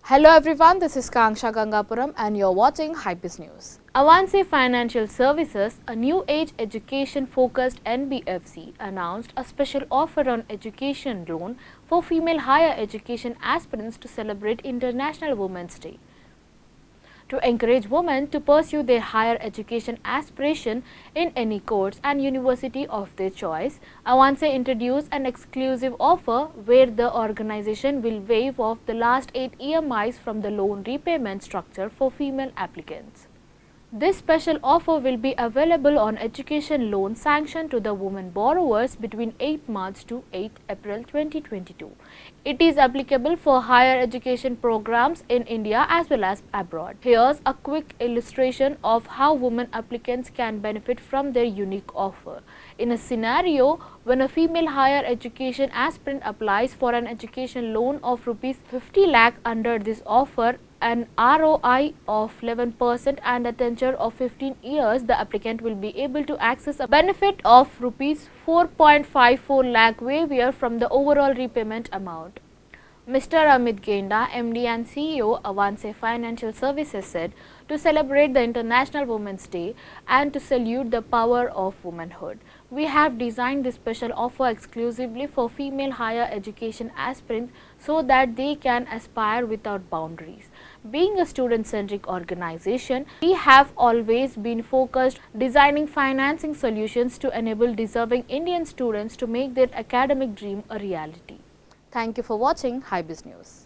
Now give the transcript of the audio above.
Hello everyone, this is Kanksha Gangapuram and you're watching Hybiz News. Avanse Financial Services, a new age education focused NBFC, announced a special offer on education loan for female higher education aspirants to celebrate International Women's Day. To encourage women to pursue their higher education aspiration in any course and university of their choice, Avanse introduced an exclusive offer where the organization will waive off the last 8 EMIs from the loan repayment structure for female applicants. This special offer will be available on education loans sanctioned to the women borrowers between 8 March to 8 April 2022. It is applicable for higher education programs in India as well as abroad. Here's a quick illustration of how women applicants can benefit from their unique offer. In a scenario when a female higher education aspirant applies for an education loan of Rs 50 lakh under this offer, an ROI of 11% and a tenure of 15 years, the applicant will be able to access a benefit of Rs 4.54 lakh waiver from the overall repayment amount. Mr. Amit Genda, MD and CEO, Avanse Financial Services said, to celebrate the International Women's Day and to salute the power of womanhood, we have designed this special offer exclusively for female higher education aspirants so that they can aspire without boundaries. Being a student-centric organization, we have always been focused designing financing solutions to enable deserving Indian students to make their academic dream a reality. Thank you for watching Hybiz News.